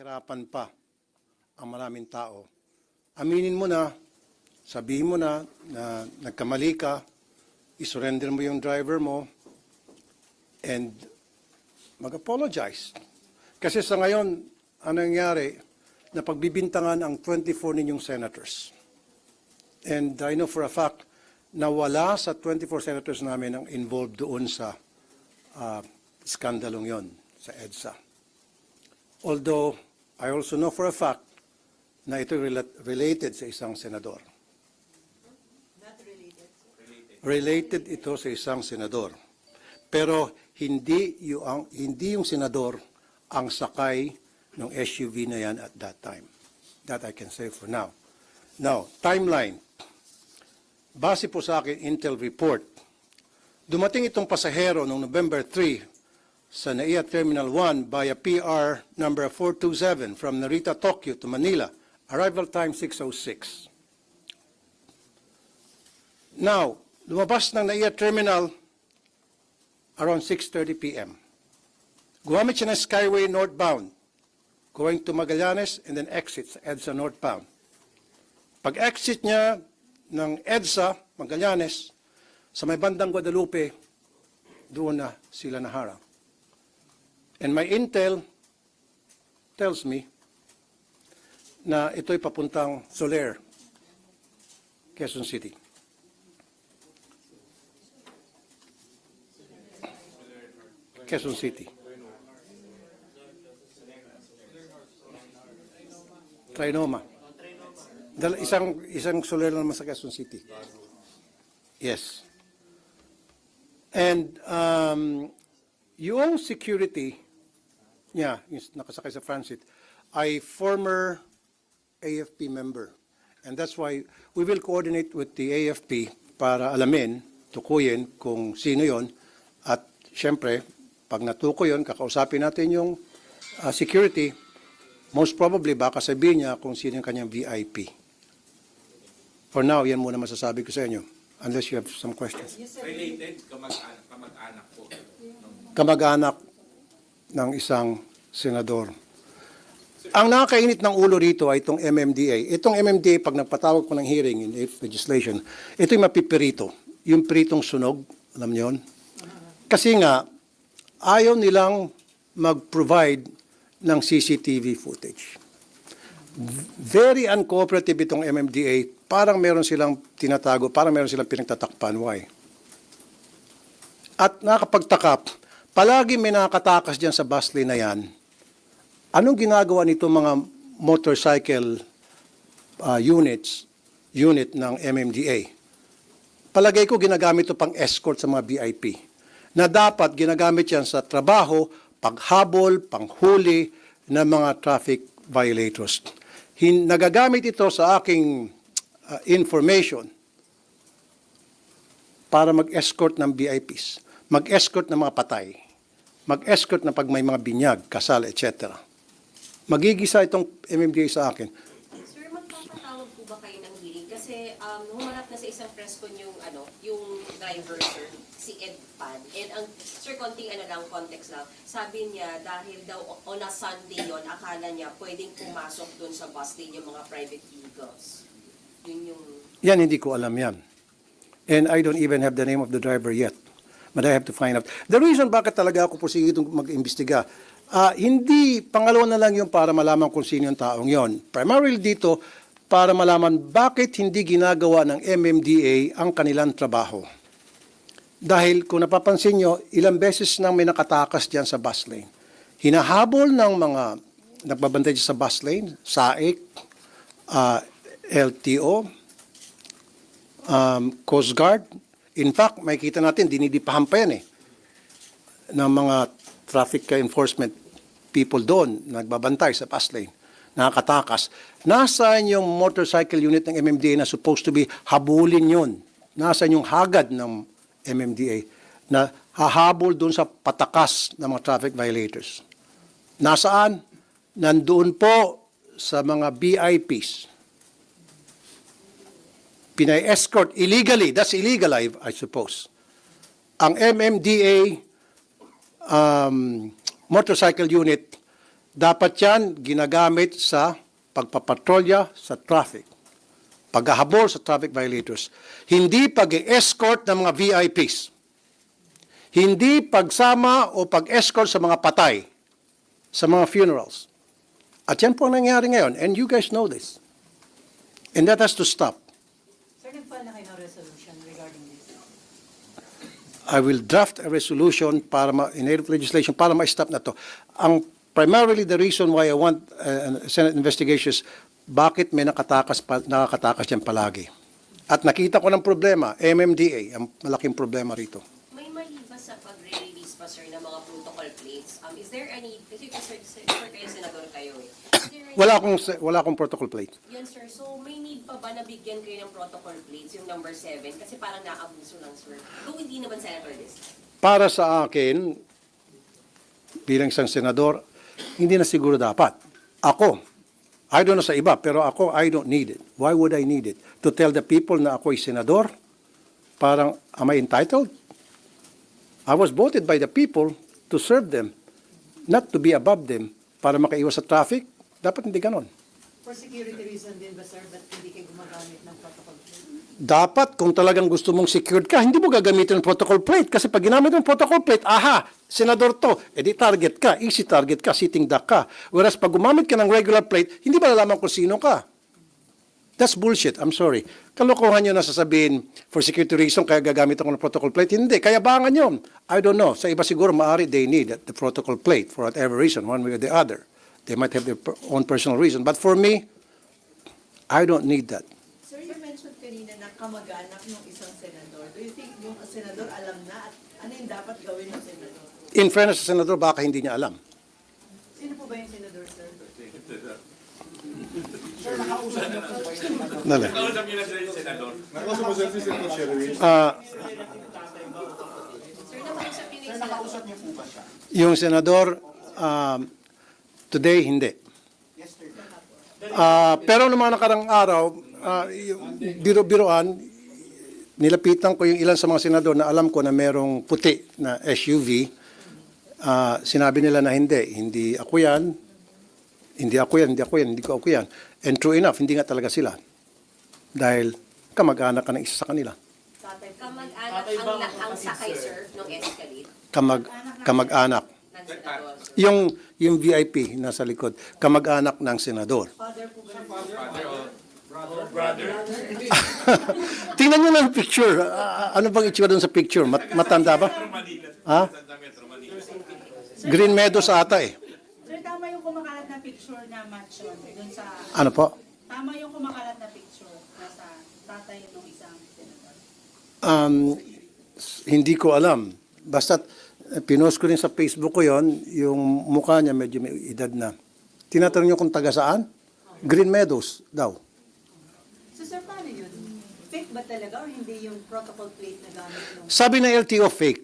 mahirapan pa ang maraming tao. Aminin mo na, sabihin mo na nagkamali ka, isurrender mo yung driver mo, and mag-apologize. Kasi sa ngayon, ano nangyari, na pagbibintangan ang 24 ninyong senators. And I know for a fact na wala sa 24 senators namin ang involved doon sa skandalong yon sa EDSA. Although, I also know for a fact na ito related sa isang senador. Not related. Related ito sa isang senador. Pero hindi yung senador ang sakay ng SUV na yan at that time. That I can say for now. Now, timeline. Base po sa akin Intel report, dumating itong pasahero noong November 3 sa NAIA Terminal 1 via PR number 427 from Narita, Tokyo to Manila. Arrival time 6:06. Now, lumabas ng NAIA Terminal around 6:30 p.m. Gumamit siya ng Skyway northbound, going to Magallanes and then exit sa EDSA northbound. Pag-exit niya ng EDSA, Magallanes, sa may bandang Guadalupe, doon na sila naharang. And my intel tells me na ito'y papuntang Soler, Quezon City. Quezon City. Trinoma. Isang Soler naman sa Quezon City. Yes. And yung security niya, yung nakasakay sa transit, ay former AFP member. And that's why we will coordinate with the AFP para alamin, tukuyin kung sino yon. At syempre, pag natukoy yon, kakausapin natin yung security. Most probably, baka sabihin niya kung sino yung kanyang VIP. For now, yan muna masasabi ko sa inyo. Unless you have some questions. Related, kamag-anak po. Kamag-anak ng isang senador. Ang nakakainit ng ulo rito ay itong MMDA. Itong MMDA, pag nagpatawag ko ng hearing in legislation, ito yung mapipirito. Yung piritong sunog, alam niyo yun? Kasi nga, ayaw nilang mag-provide ng CCTV footage. Very uncooperative itong MMDA. Parang meron silang tinatago, parang meron silang pinagtatakpan. Why? At nakapagtakap, palagi may nakatakas dyan sa bus lane na yan. Anong ginagawa nito mga motorcycle unit ng MMDA? Palagay ko ginagamit ito pang escort sa mga VIP. Na dapat ginagamit yan sa trabaho, paghabol, panghuli ng mga traffic violators. Nagagamit ito sa aking information para mag-escort ng VIPs, mag-escort ng mga patay, mag-escort na pag may mga binyag, kasal, etc. Magigisa itong MMDA sa akin. Sir, magpapatawag po ba kayo ng hearing? Kasi humarap na sa isang press con yung driver, sir, si Ed Pan. And ang, sir, konting context lang. Sabi niya, dahil daw on a Sunday yon, akala niya pwedeng pumasok doon sa bus lane yung mga private vehicles. Yun yung... Yan, hindi ko alam yan. And I don't even have the name of the driver yet. But I have to find out. The reason bakit talaga ako pursige itong mag-imbestiga, hindi, pangalawa na lang yung para malaman kung sino yung taong yon. Primarily dito, para malaman bakit hindi ginagawa ng MMDA ang kanilang trabaho. Dahil kung napapansin nyo, ilang beses nang may nakatakas dyan sa bus lane. Hinahabol ng mga nagbabantay sa bus lane, SAIC, LTO, Coast Guard. In fact, makikita natin, dinidipahan pa yan ng mga traffic enforcement people doon, nagbabantay sa bus lane, nakakatakas. Nasaan yung motorcycle unit ng MMDA na supposed to be habulin yun? Nasaan yung hagad ng MMDA na hahabol doon sa patakas ng mga traffic violators? Nasaan? Nandoon po sa mga VIPs. Pinay-escort illegally. That's illegal, I suppose. Ang MMDA motorcycle unit dapat yan ginagamit sa pagpapatrolya sa traffic, paghahabol sa traffic violators, hindi pag-escort ng mga VIPs, hindi pagsama o pag-escort sa mga patay, sa mga funerals. At yan po ang nangyari ngayon, and you guys know this. And that has to stop. Sir, nag-file na kayo ng resolution regarding this? I will draft a resolution para in legislation para ma-stop na to. Ang primarily the reason why I want Senate investigation is bakit may nakakatakas yan palagi. At nakita ko ng problema, MMDA, ang malaking problema rito. May mali ba sa pagre-release pa, sir, ng mga protocol plates? Is there any, kasi sir, kayo senador kayo eh. Is there any- Wala akong protocol plate. Yun, sir. So, may need pa ba na bigyan kayo ng protocol plates, yung number 7? Kasi parang naabuso lang, sir. Though hindi naman senator this. Para sa akin, bilang isang senador, hindi na siguro dapat. Ako, I don't know sa iba, pero ako, I don't need it. Why would I need it? To tell the people na ako ay senador? Parang, am I entitled? I was voted by the people to serve them, not to be above them, para makaiwas sa traffic. Dapat hindi ganon. For security reason din ba, sir, ba't hindi kayo gumagamit ng protocol plate? Dapat, kung talagang gusto mong secured ka, hindi mo gagamitin ng protocol plate. Kasi pag ginamit ng protocol plate, aha, senador to, edi target ka, easy target ka, sitting duck ka. Whereas pag gumamit ka ng regular plate, hindi ba nalaman kung sino ka? That's bullshit, I'm sorry. Kalokohan nyo na sasabihin, for security reason, kaya gagamit ako ng protocol plate. Hindi, kaya bangan yun. I don't know. Sa iba siguro, maaari, they need the protocol plate for whatever reason, one way or the other. They might have their own personal reason. But for me, I don't need that. Sir, you mentioned kanina na kamag-anak ng isang senador. Do you think yung senador alam na at ano yung dapat gawin ng senador? In fairness sa senador, baka hindi niya alam. Sino po ba yung senador, sir? Nala. Kausap niyo na sila yung senador. Sir, nakausap yun yung senador. Yung senador, today, hindi. Pero noong mga nakarang araw, yung biro-biroan, nilapitan ko yung ilan sa mga senador na alam ko na merong puti na SUV. Sinabi nila na hindi ako yan, hindi ko ako yan. And true enough, hindi nga talaga sila. Dahil kamag-anak ka ng isa sa kanila. Kamag-anak ang sakay, sir, nung Escalade Kamag-anak. ng senador. Yung VIP nasa likod, kamag-anak ng senador. Father po ba? Tingnan nyo lang yung picture. Ano bang itsura doon sa picture? Matanda ba? Ha? Green Meadows ata eh. Sir, tama yung kumakalat na picture na match yun. Dun sa, Ano po? tama yung kumakalat na picture na sa tatay ng isang senator. Hindi ko alam. Basta pinost ko rin sa Facebook ko yon, yung mukha niya medyo may edad na. Tinatanong niyo kung taga saan? Green Meadows daw. So, sir, paano yun? Fake ba talaga or hindi yung protocol plate na gamit ng... Sabi ng LTO fake.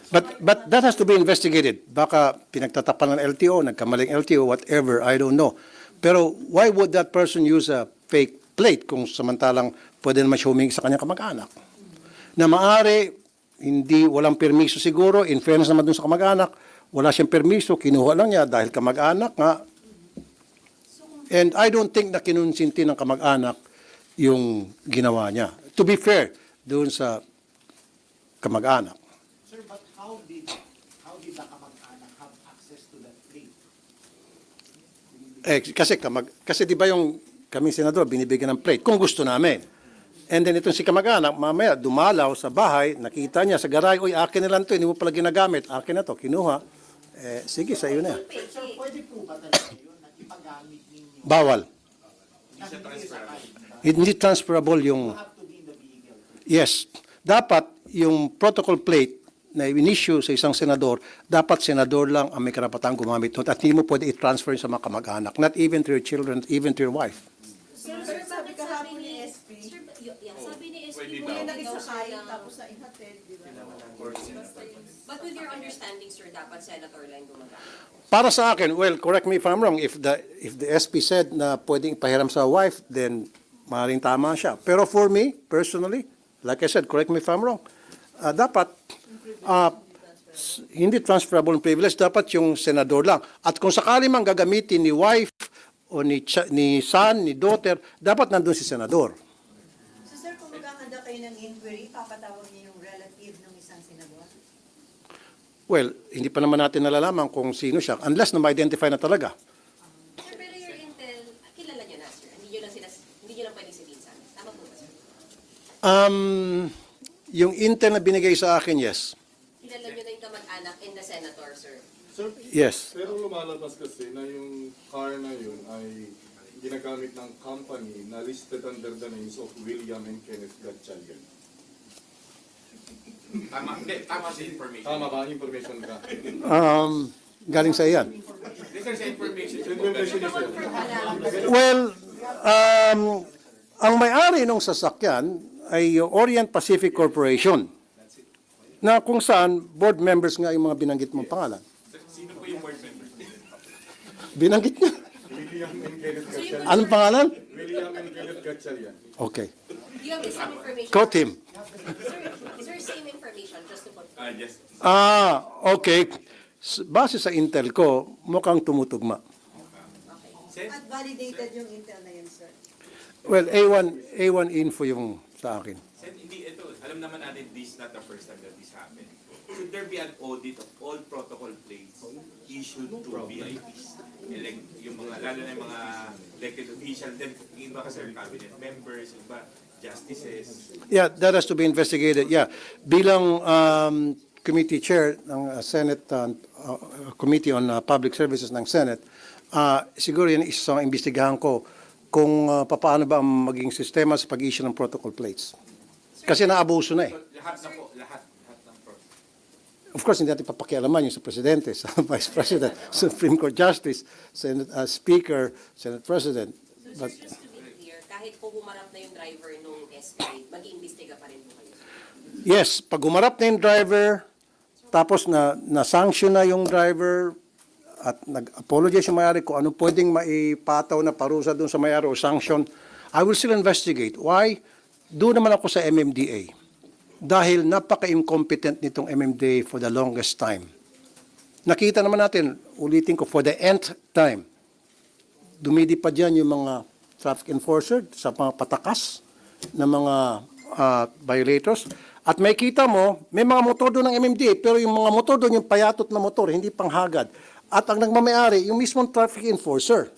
But that has to be investigated. Baka pinagtatapan ng LTO, nagkamaling LTO, whatever, I don't know. Pero why would that person use a fake plate kung samantalang pwede naman siya humingi sa kanyang kamag-anak? Na maaari, walang permiso siguro, in fairness naman dun sa kamag-anak, wala siyang permiso, kinuha lang niya dahil kamag-anak nga. And I don't think na kinunsinti ng kamag-anak yung ginawa niya. To be fair, doon sa kamag-anak. Sir, but how did the kamag-anak have access to that plate? Kasi di ba yung kaming senador binibigyan ng plate kung gusto namin. And then itong si kamag-anak, mamaya dumalaw sa bahay, nakita niya sa garay, uy, akin na lang to, hindi mo pala ginagamit, akin na to, kinuha. Sige, sa iyo na. Sir, pwede po ba talaga yun na ipagamit ninyo? Bawal. Na hindi sa kahit Hindi transferable yung... have to be in the vehicle? Yes. Dapat yung protocol plate na in-issue sa isang senador, dapat senador lang ang may karapatang gumamit nun at hindi mo pwede i-transfer sa mga kamag-anak. Not even to your children, even to your wife. Sir, sabi bakit kahapon ni SP, Sir, sabi ni SP, Pwede po daw. yung daw nakisakay siya ng- tapos na inhatid, di ba? But with your understanding, sir, dapat senator lang gumagamit. Para sa akin, well, correct me if I'm wrong, if the SP said na pwedeng ipahiram sa wife, then maaaring tama siya. Pero for me, personally, like I said, correct me if I'm wrong, dapat Hindi transferable privilege, dapat yung senador lang. At kung sakali mang gagamitin ni wife o ni son, ni daughter, dapat nandun si senador. So sir, kung magkakanda kayo ng inquiry, papatawag niyo yung relative ng isang senador? Well, hindi pa naman natin nalalaman kung sino siya unless na ma-identify na talaga. Sir, pero your intel, kilala nyo na, sir. Hindi nyo lang pwedeng sabihin sa amin. Tama po ba, sir? Yung intel na binigay sa akin, yes. Kilala nyo na yung kamag-anak and the senator, sir. Sir, Yes. pero lumalabas kasi na yung car na yun ay ginagamit ng company na listed under the names of William and Kenneth Gatchalian. Tama si information. Tama ba? Information ka? Galing sa iyan. This is information. Information is Well, ang may-ari ng sasakyan ay yung Orient Pacific Corporation na kung saan board members nga yung mga binanggit mong pangalan. Sino po yung board member? Binanggit niya. William and Kenneth Gatchalian. Anong pangalan? William and Kenneth Gatchalian. Okay. You have the same information. Quote him. Sir, same information, just to confirm. Yes. Okay. Base sa intel ko, mukhang tumutugma. Okay. At validated yung intel na yun, sir. Well, A1 info yung sa akin. Sen, hindi ito. Alam naman natin, this is not the first time that this happened. Should there be an audit of all protocol plates issued to VIPs? Yung mga, lalo na yung mga elected official, then yung iba kasi cabinet members, iba justices. Yeah, that has to be investigated. Yeah. Bilang committee chair ng Senate Committee on Public Services ng Senate, siguro yan isang imbestigahan ko kung paano ba ang maging sistema sa pag-issue ng protocol plates. Kasi naabuso na eh. So, lahat na po, lahat ng protocol. Of course, hindi natin papakialaman yung sa Presidente, sa Vice President, Supreme Court Justice, Senate Speaker, Senate President. So, But, sir, just to be clear, kahit po humarap na yung driver nung Escalade, mag-iimbestiga pa rin po kayo. yes, pag umarap na yung driver, tapos na-sanction na yung driver, at nag-apologize yung may-ari kung ano pwedeng maipataw na parusa doon sa may-ari o sanction, I will still investigate. Why? Doon naman ako sa MMDA. Dahil napaka-incompetent nitong MMDA for the longest time. Nakita naman natin, ulitin ko, for the nth time, dumidi pa dyan yung mga traffic enforcer sa mga patakas ng mga violators. At may kita mo, may mga motor doon ng MMDA, pero yung mga motor doon, yung payatot na motor, hindi panghagad. At ang nagmamayari, yung mismong traffic enforcer.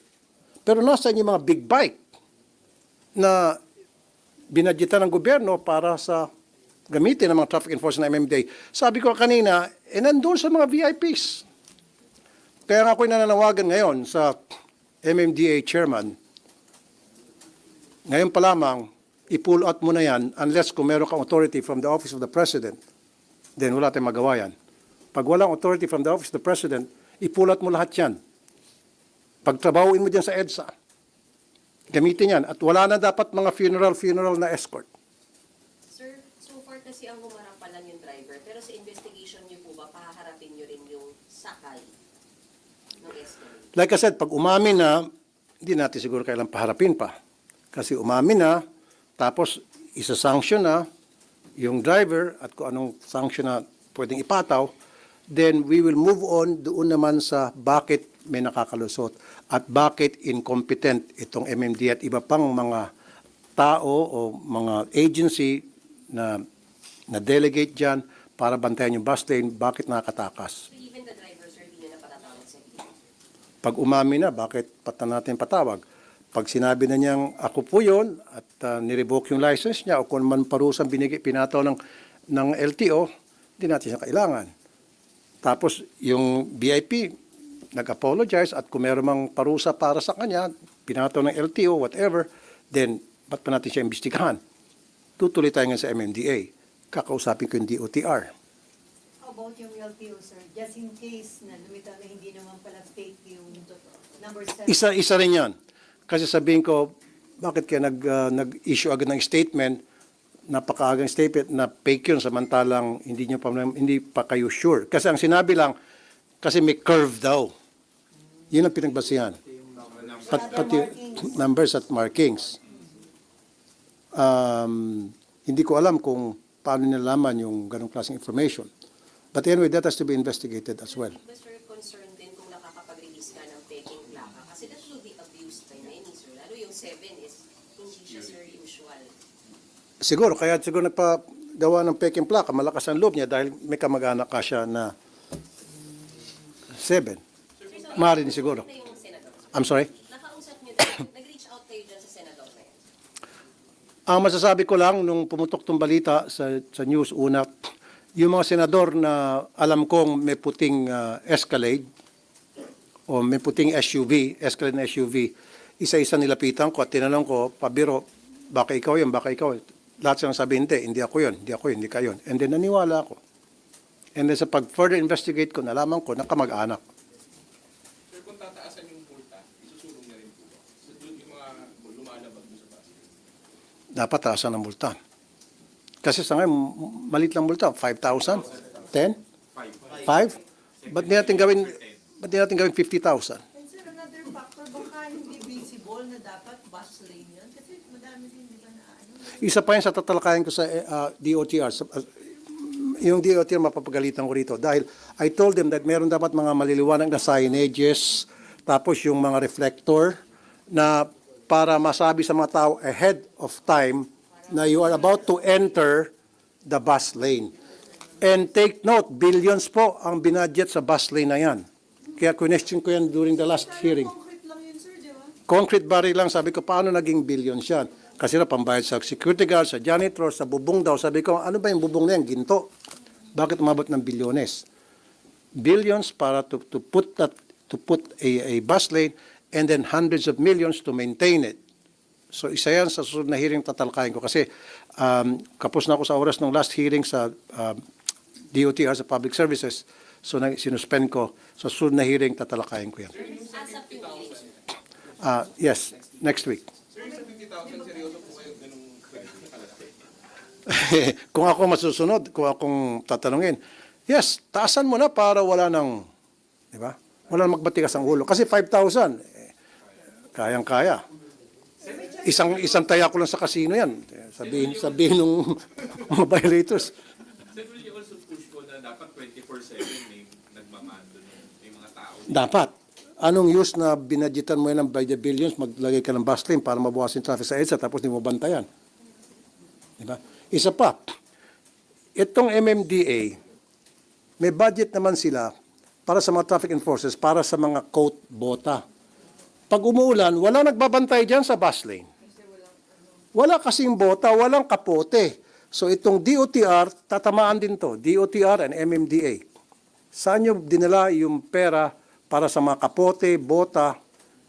Pero nasa yung mga big bike na binadyetan ng gobyerno para sa gamitin ng mga traffic enforcer ng MMDA. Sabi ko kanina, nandun sa mga VIPs. Kaya nga ako'y nananawagan ngayon sa MMDA chairman, ngayon pa lamang, i-pull out mo na yan unless kung meron kang authority from the office of the president, then wala tayong magawa yan. Pag walang authority from the office of the president, i-pull out mo lahat yan. Pagtrabahuin mo dyan sa EDSA, gamitin yan. At wala na dapat mga funeral na escort. Sir, so far kasi ang humarap pa lang yung driver, pero sa investigation niyo po ba, pahaharapin niyo rin yung sakay ng Escalade? Like I said, pag umamin na, hindi natin siguro kailang paharapin pa. Kasi umamin na, tapos isa-sanction na yung driver at kung anong sanction na pwedeng ipataw, then we will move on doon naman sa bakit may nakakalusot at bakit incompetent itong MMD at iba pang mga tao o mga agency na delegate dyan para bantayan yung bus lane, bakit nakakatakas. So even the driver, sir, hindi na napatatawag sa video. Pag umamin na, bakit natin patawag? Pag sinabi na niyang ako po yun at nirevoke yung license niya o kung man parusang pinataw ng LTO, hindi natin siya kailangan. Tapos yung VIP nag-apologize at kung meron mang parusa para sa kanya, pinataw ng LTO, whatever, then ba't pa natin siya imbestigahan? Tutuloy tayo nga sa MMDA. Kakausapin ko yung DOTR. How about yung LTO, sir? Just in case na lumitaw na hindi naman pala fake yung number 7. Isa rin yan. Kasi sabihin ko, bakit kaya nag-issue agad ng statement, napakaagang statement na fake yun samantalang hindi pa kayo sure. Kasi ang sinabi lang, kasi may curve daw. Yun ang pinagbasihan. Pati numbers at markings. Hindi ko alam kung paano nilalaman yung ganong klaseng information. But anyway, that has to be investigated as well. But sir, concerned din kung nakakapag-release ka ng peking plaka kasi that will be abused by many, sir. Lalo yung 7 is hindi siya, sir, usual. Siguro, kaya siguro nagpagawa ng peking plaka, malakas ang loob niya dahil may kamag-anak ka siya na 7. Maaari din siguro. Na yung senador. I'm sorry? Nakausap niyo din, nag-reach out kayo dyan sa senador na yan. Ang masasabi ko lang, nung pumutok tong balita sa news, una, yung mga senador na alam kong may puting Escalade o may puting SUV, Escalade na SUV, isa-isa nilapitan ko at tinanong ko, pabiro, baka ikaw yun, baka ikaw. Lahat silang sabi, hindi ako yun, hindi ka yun. And then naniwala ako. And then sa pag-further investigate ko, nalaman ko na kamag-anak. Sir, kung tataasan yung multa, isusulong na rin po ba? So, yung mga lumalabag mo sa base. Dapat taasan ng multa. Kasi sa ngayon, malit lang multa, 5,000? 10? 5? Ba't di natin gawin 50,000? And sir, another factor, baka hindi visible na dapat bus lane yun. Kasi madami din, di ba, na ano. Isa pa yan sa tatalakayan ko sa DOTR. Yung DOTR mapapagalitan ko rito. Dahil I told them that meron dapat mga maliliwanag na signages, tapos yung mga reflector na para masabi sa mga tao ahead of time na you are about to enter the bus lane. And take note, billions po ang binadget sa bus lane na yan. Kaya question ko yan during the last hearing. Concrete lang yun, sir, di ba? Concrete barrier lang, sabi ko, paano naging billions yan? Kasi na pambayad sa security guard, sa janitor, sa bubong daw. Sabi ko, ano ba yung bubong na yan? Ginto. Bakit umabot ng bilyones? Billions para to put a bus lane and then hundreds of millions to maintain it. So isa yan sa susunod na hearing tatalakayin ko. Kasi kapos na ako sa oras ng last hearing sa DOTR sa Public Services. So sinuspend ko. Sa susunod na hearing tatalakayin ko yan. As of yung hearing, sir. Yes, next week. Sir, yung sa 50,000, seryoso po kayo ganung kalaki? Kung ako masusunod, kung akong tatanungin, yes, taasan mo na para wala nang, di ba? Wala nang magbatigas ang ulo. Kasi 5,000, kayang-kaya. Isang taya ko lang sa casino yan. Sabihin ng mga violators. Sir, will you also push ko na dapat 24/7 may nagmamando yung mga tao? Dapat. Anong use na binadgetan mo yan ng by the billions, maglagay ka ng bus lane para mabawasin traffic sa EDSA tapos hindi mo bantayan? Di ba? Isa pa, itong MMDA, may budget naman sila para sa mga traffic enforcers, para sa mga coat bota. Pag umuulan, wala nagbabantay dyan sa bus lane. Wala kasing bota, walang kapote. So itong DOTR, tatamaan din to, DOTR and MMDA. Saan nyo dinala yung pera para sa mga kapote, bota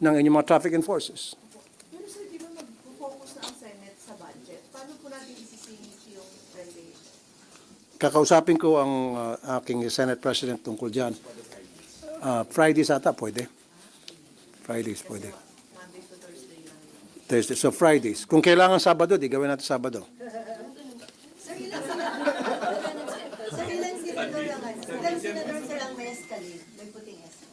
ng inyong mga traffic enforcers? Pero sir, di ba mag-focus na ang Senate sa budget? Paano po natin isisingit yung relegation? Kakausapin ko ang aking Senate President tungkol dyan. Fridays ata, pwede. Fridays, pwede. Monday to Thursday lang. Thursday. So Fridays. Kung kailangan Sabado, di gawin natin Sabado. Sir, ilang senador silang may escalade, may puting escalade?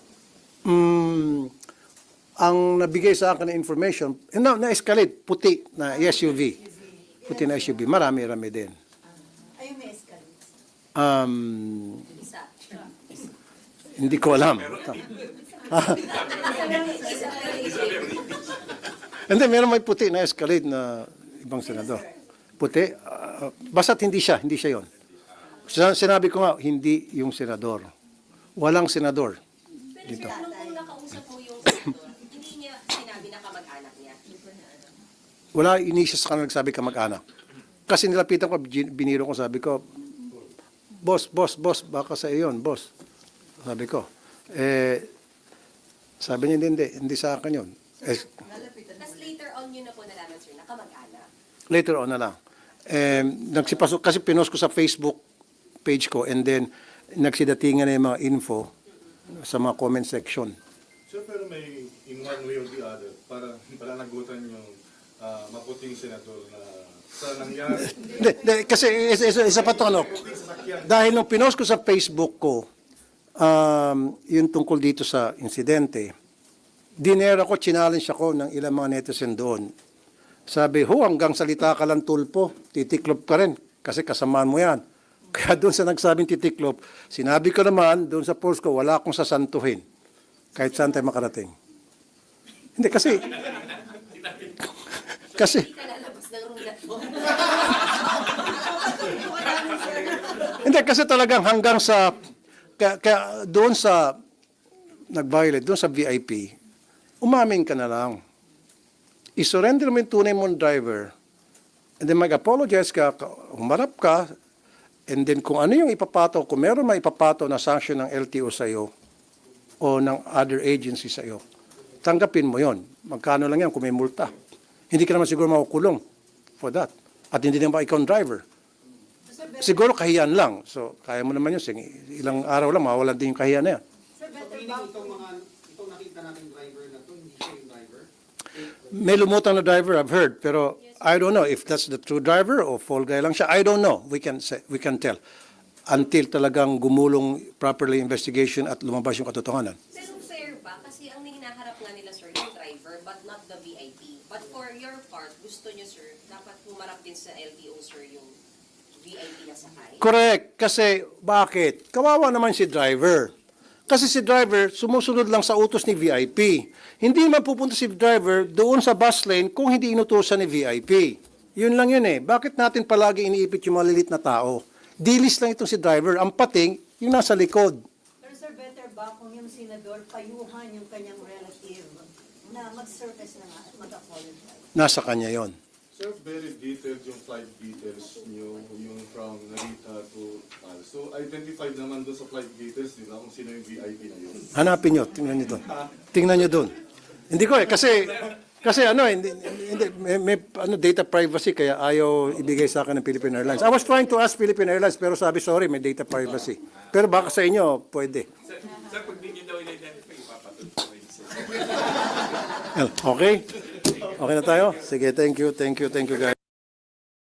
Ang nabigay sa akin na information, na-escalate, puti na SUV. Puti na SUV. Marami-rami din. Ayun, may escalade. Isa. Hindi ko alam. Hindi, meron may puti na escalade na ibang senador. Puti? Basta't hindi siya yon. Sinabi ko nga, hindi yung senador. Walang senador. Pero Dito. sir, nung nakausap mo yung senador, hindi niya sinabi na kamag-anak niya. Wala, ini siya sa kanila nagsabi ka mag-anak. Kasi nilapitan ko, biniro ko, sabi ko, boss, baka sa iyon, boss. Sabi ko. Sabi niya, hindi sa akin yun. Tapos later on yun na po nalaman, sir, na kamag-anak. Later on na lang. Nagsipasok, kasi pinost ko sa Facebook page ko and then nagsidatingan na yung mga info sa mga comment section. Sir, pero may in one way or the other, para nagutan yung maputing senador na sa nangyari. Hindi, kasi isa pa to, ano, dahil nung pinost ko sa Facebook ko, yung tungkol dito sa insidente, dinera ko, challenge ako ng ilang mga netizen doon. Sabi, hanggang salita ka lang tulpo, titiklop ka rin, kasi kasamaan mo yan. Kaya doon sa nagsabing titiklop, sinabi ko naman, doon sa post ko, wala akong sasantuhin. Kahit saan tayo makarating. Hindi, kasi... kasi... Hindi ka lalabas ng rulat mo. Hindi, kasi talagang hanggang sa... Kaya doon sa... nag-violate, doon sa VIP, umamin ka na lang. I-surrender mo yung tunay mong driver, and then mag-apologize ka, humarap ka, and then kung ano yung ipapato, kung meron may ipapato na sanction ng LTO sa iyo o ng other agency sa iyo, tanggapin mo yon. Magkano lang yan kung may multa. Hindi ka naman siguro makukulong for that. At hindi naman ikaw ang driver. Siguro kahiyan lang. So, kaya mo naman yun. Sige, ilang araw lang, mawawalan din yung kahiyan na yan. Sir, better Meaning ba itong nakita nating driver na to, hindi siya yung driver. May lumutang na driver, I've heard. Pero I don't know if that's the true driver o fall guy lang siya. I don't know. We can tell. Until talagang gumulong properly investigation at lumabas yung katotohanan. Pero fair ba? Kasi ang hinaharap nga nila, sir, yung driver, but not the VIP. But for your part, gusto nyo, sir, dapat humarap din sa LTO, sir, yung VIP na sakay. Correct. Kasi bakit? Kawawa naman si driver. Kasi si driver, sumusunod lang sa utos ni VIP. Hindi mapupunta si driver doon sa bus lane kung hindi inutusan ni VIP. Yun lang yun eh. Bakit natin palagi iniipit yung malilit na tao? Dilis lang itong si driver. Ang pating, yung nasa likod. Pero sir, better ba kung yung senador payuhan yung kanyang relative na mag-surface na nga at mag-apologize? Nasa kanya yon. Sir, very detailed yung flight details nyo, yung from Narita to Tal. So, identified naman doon sa flight details, di ba, kung sino yung VIP na yun. Hanapin nyo. Tingnan nyo doon. Tingnan nyo doon. Hindi ko eh. Kasi ano, may data privacy kaya ayaw ibigay sa akin ng Philippine Airlines. I was trying to ask Philippine Airlines pero sabi, sorry, may data privacy. Pero baka sa inyo, pwede. Sir, pag di nyo daw in-identify, ipapatulog ko kayo sa Okay? Okay na tayo? Sige, thank you guys.